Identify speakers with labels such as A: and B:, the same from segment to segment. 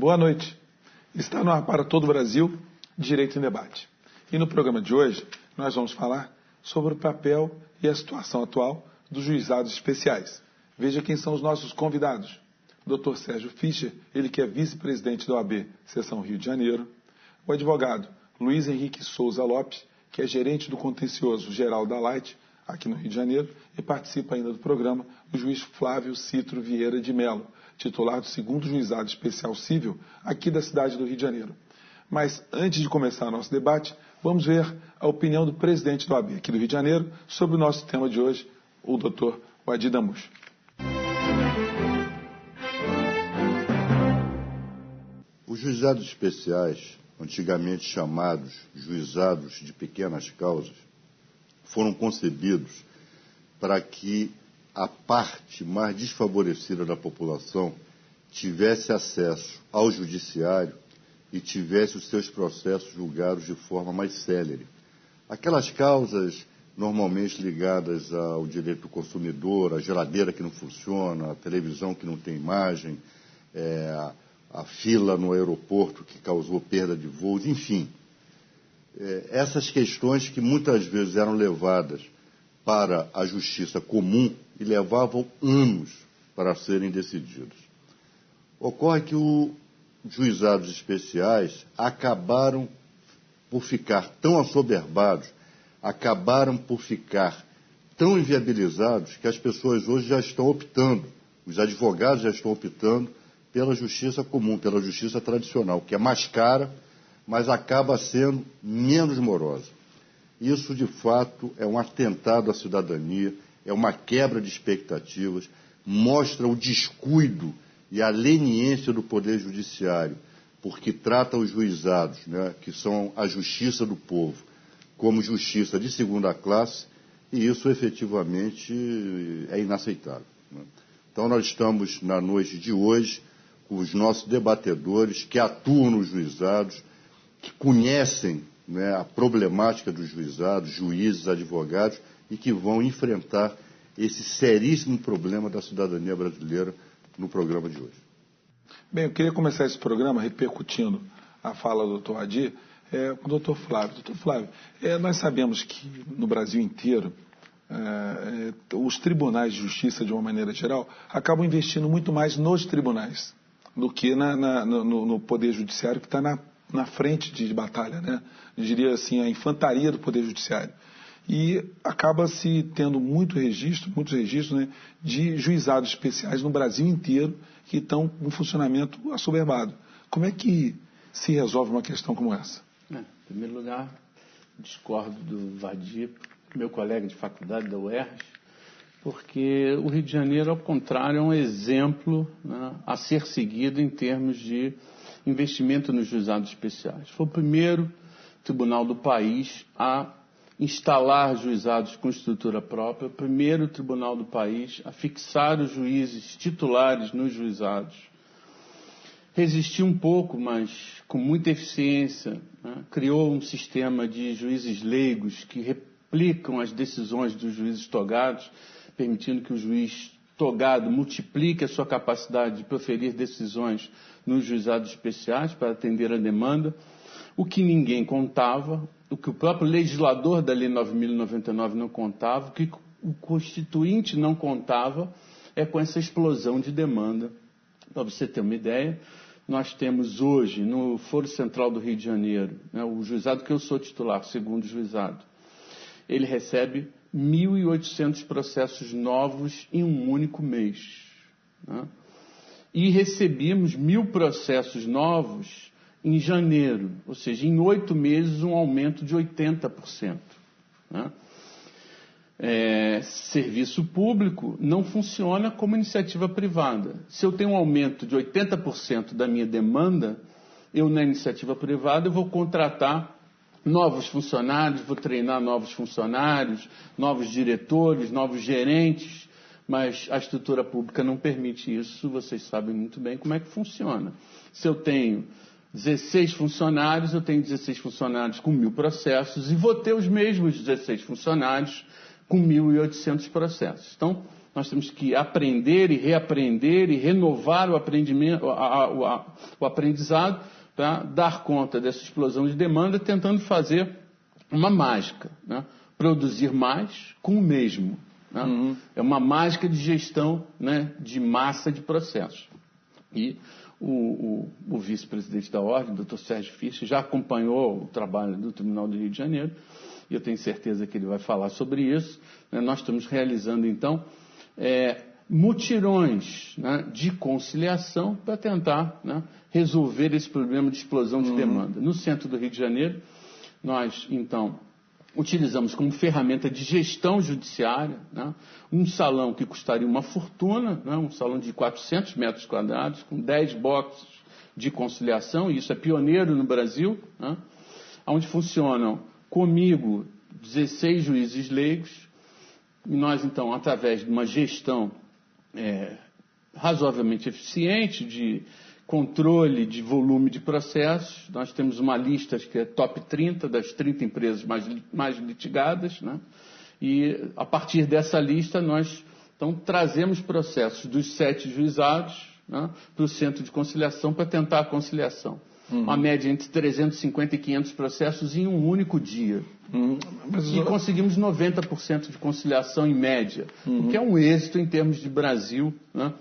A: Boa noite. Está no ar para todo o Brasil, Direito em Debate. E no programa de hoje, nós vamos falar sobre o papel e a situação atual dos juizados especiais. Veja quem são os nossos convidados. Dr. Sérgio Fischer, ele que é vice-presidente da OAB, Seção Rio de Janeiro. O advogado Luiz Henrique Souza Lopes, que é gerente do contencioso geral da Light, aqui no Rio de Janeiro, e participa ainda do programa o juiz Flávio Citro Vieira de Mello, titular do 2º Juizado Especial Cível, aqui da cidade do Rio de Janeiro. Mas, antes de começar nosso debate, vamos ver a opinião do presidente da OAB aqui do Rio de Janeiro sobre o nosso tema de hoje, o Dr. Wadi Damush.
B: Os juizados especiais, antigamente chamados juizados de pequenas causas, foram concebidos para que a parte mais desfavorecida da população tivesse acesso ao judiciário e tivesse os seus processos julgados de forma mais célere. Aquelas causas normalmente ligadas ao direito do consumidor, a geladeira que não funciona, a televisão que não tem imagem, a fila no aeroporto que causou perda de voos, enfim. Essas questões que muitas vezes eram levadas para a justiça comum e levavam anos para serem decididas. Ocorre que os juizados especiais acabaram por ficar tão assoberbados, acabaram por ficar tão inviabilizados que as pessoas hoje já estão optando, os advogados já estão optando pela justiça comum, pela justiça tradicional, que é mais cara, mas acaba sendo menos morosa. Isso, de fato, é um atentado à cidadania, é uma quebra de expectativas, mostra o descuido e a leniência do Poder Judiciário, porque trata os juizados, né, que são a justiça do povo, como justiça de segunda classe, e isso efetivamente é inaceitável, né? Então, nós estamos, na noite de hoje, com os nossos debatedores que atuam nos juizados, que conhecem, né, a problemática dos juizados, juízes, advogados, e que vão enfrentar esse seríssimo problema da cidadania brasileira no programa de hoje.
A: Bem, eu queria começar esse programa repercutindo a fala do Dr. Wadi com o Dr. Flávio. Dr. Flávio, nós sabemos que no Brasil inteiro os tribunais de justiça, de uma maneira geral, acabam investindo muito mais nos tribunais do que no Poder Judiciário, que está na frente de batalha, né? Eu diria assim, a infantaria do Poder Judiciário. E acaba-se tendo muitos registros, né, de juizados especiais no Brasil inteiro que estão com um funcionamento assoberbado. Como é que se resolve uma questão como essa?
C: Em primeiro lugar, discordo do Wadi, meu colega de faculdade da UERJ, porque o Rio de Janeiro, ao contrário, é um exemplo, né, a ser seguido em termos de investimento nos juizados especiais. Foi o primeiro tribunal do país a instalar juizados com estrutura própria, o primeiro tribunal do país a fixar os juízes titulares nos juizados. Resistiu um pouco, mas com muita eficiência, né? Criou um sistema de juízes leigos que replicam as decisões dos juízes togados, permitindo que o juiz togado multiplique a sua capacidade de proferir decisões nos juizados especiais para atender a demanda. O que ninguém contava, o que o próprio legislador da Lei 9.099 não contava, o que o Constituinte não contava, é com essa explosão de demanda. Para você ter uma ideia, nós temos hoje, no Foro Central do Rio de Janeiro, né, o juizado que eu sou titular, 2º juizado, ele recebe 1.800 processos novos em um único mês, né? E recebemos 1.000 processos novos em janeiro, ou seja, em 8 meses um aumento de 80%. Né? Serviço público não funciona como iniciativa privada. Se eu tenho um aumento de 80% da minha demanda, eu na iniciativa privada eu vou contratar novos funcionários, vou treinar novos funcionários, novos diretores, novos gerentes, mas a estrutura pública não permite isso, vocês sabem muito bem como é que funciona. Se eu tenho 16 funcionários, eu tenho 16 funcionários com 1.000 processos e vou ter os mesmos 16 funcionários com 1.800 processos. Então, nós temos que aprender e reaprender e renovar o aprendizado para dar conta dessa explosão de demanda, tentando fazer uma mágica, né? Produzir mais com o mesmo. Né? É uma mágica de gestão, né, de massa de processos. E o vice-presidente da Ordem, Dr. Sérgio Fischer, já acompanhou o trabalho do Tribunal do Rio de Janeiro, e eu tenho certeza que ele vai falar sobre isso. Né? Nós estamos realizando, então, mutirões, né, de conciliação para tentar, né, resolver esse problema de explosão de demanda. No centro do Rio de Janeiro, nós, então, utilizamos como ferramenta de gestão judiciária, né, um salão que custaria uma fortuna, né, um salão de 400 metros quadrados, com 10 boxes de conciliação, e isso é pioneiro no Brasil, né, onde funcionam comigo 16 juízes leigos, e nós, então, através de uma gestão razoavelmente eficiente de controle de volume de processos, nós temos uma lista que é top 30 das 30 empresas mais litigadas, né? E a partir dessa lista nós então trazemos processos dos 7 juizados, né, para o centro de conciliação para tentar a conciliação. Uma média entre 350 e 500 processos em um único dia. E conseguimos 90% de conciliação em média, o que é um êxito em termos de Brasil, né?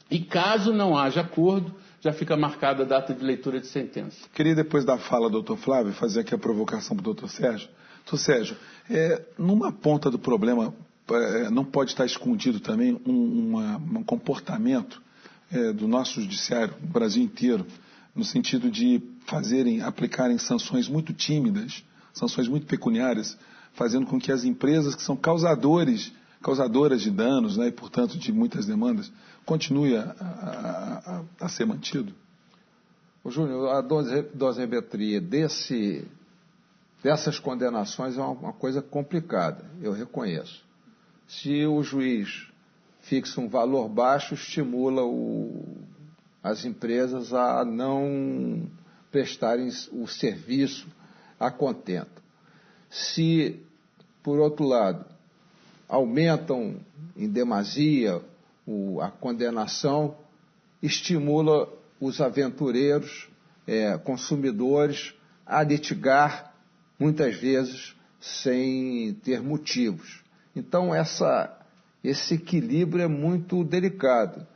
C: E caso não haja acordo, já fica marcada a data de leitura de sentença.
A: Queria, depois da fala do doutor Flávio, fazer aqui a provocação para o doutor Sérgio. Doutor Sérgio, numa ponta do problema, não pode estar escondido também um comportamento do nosso judiciário, no Brasil inteiro, no sentido de aplicarem sanções muito tímidas, sanções muito pecuniárias, fazendo com que as empresas que são causadoras de danos, né, e, portanto, de muitas demandas, continue a ser mantido?
D: Ô, Júnior, a dosimetria dessas condenações é uma coisa complicada, eu reconheço. Se o juiz fixa um valor baixo, estimula as empresas a não prestarem o serviço a contento. Se, por outro lado, aumentam em demasia a condenação, estimula os aventureiros, consumidores, a litigar, muitas vezes, sem ter motivos. Então, esse equilíbrio é muito delicado.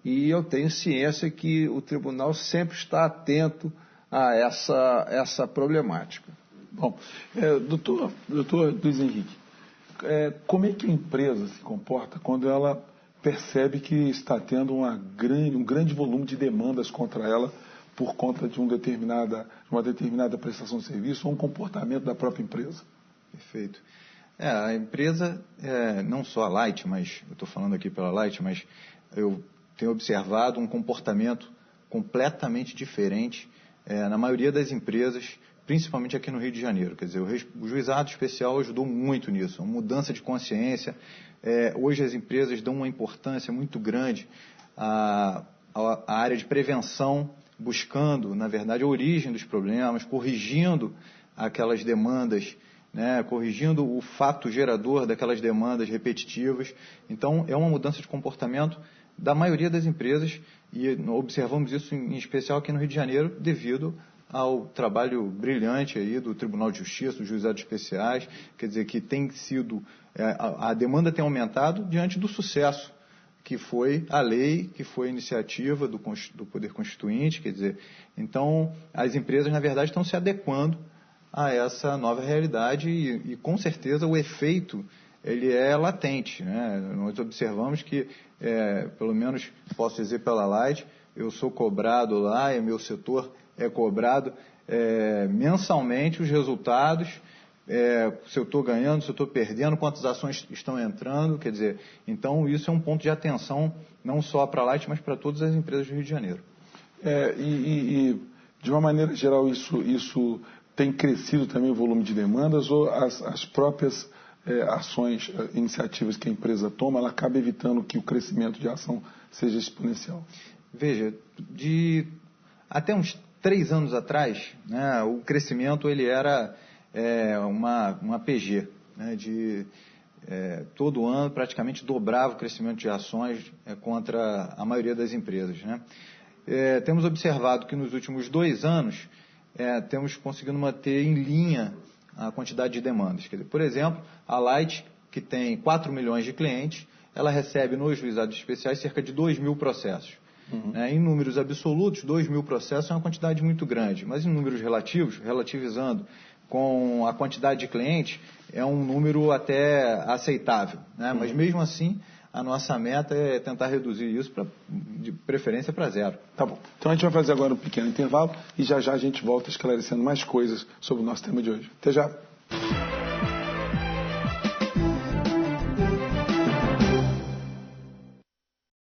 D: E eu tenho ciência que o tribunal sempre está atento a essa problemática.
A: Bom, doutor Luiz Henrique, como é que a empresa se comporta quando ela percebe que está tendo um grande volume de demandas contra ela por conta de uma determinada prestação de serviço ou um comportamento da própria empresa?
E: Perfeito. A empresa, não só a Light, mas eu estou falando aqui pela Light, mas eu tenho observado um comportamento completamente diferente na maioria das empresas, principalmente aqui no Rio de Janeiro. Quer dizer, o juizado especial ajudou muito nisso, uma mudança de consciência. Hoje as empresas dão uma importância muito grande à área de prevenção, buscando, na verdade, a origem dos problemas, corrigindo aquelas demandas, né, corrigindo o fato gerador daquelas demandas repetitivas. Então, é uma mudança de comportamento da maioria das empresas, e observamos isso em especial aqui no Rio de Janeiro, devido ao trabalho brilhante aí do Tribunal de Justiça, dos juizados especiais. Quer dizer, que tem sido, a demanda tem aumentado diante do sucesso que foi a lei, que foi a iniciativa do Poder Constituinte. Quer dizer, então as empresas, na verdade, estão se adequando a essa nova realidade e com certeza o efeito ele é latente, né? Nós observamos que, pelo menos posso dizer pela Light, eu sou cobrado lá e meu setor é cobrado mensalmente os resultados, se eu estou ganhando, se eu estou perdendo, quantas ações estão entrando. Quer dizer, então isso é um ponto de atenção não só para a Light, mas para todas as empresas do Rio de Janeiro.
A: E de uma maneira geral, isso tem crescido também o volume de demandas, ou as próprias ações, iniciativas que a empresa toma, ela acaba evitando que o crescimento de ação seja exponencial?
E: Veja, até uns 3 anos atrás, né, o crescimento ele era uma PG, né, todo ano praticamente dobrava o crescimento de ações contra a maioria das empresas, né? Temos observado que nos últimos 2 anos temos conseguido manter em linha a quantidade de demandas. Quer dizer, por exemplo, a Light, que tem 4 milhões de clientes, ela recebe nos juizados especiais cerca de 2.000 processos. Em números absolutos, 2.000 processos é uma quantidade muito grande, mas em números relativos, relativizando com a quantidade de clientes, é um número até aceitável, né? Mas mesmo assim, a nossa meta é tentar reduzir isso, de preferência, para 0.
A: Tá bom. Então a gente vai fazer agora um pequeno intervalo e já já a gente volta esclarecendo mais coisas sobre o nosso tema de hoje. Até já.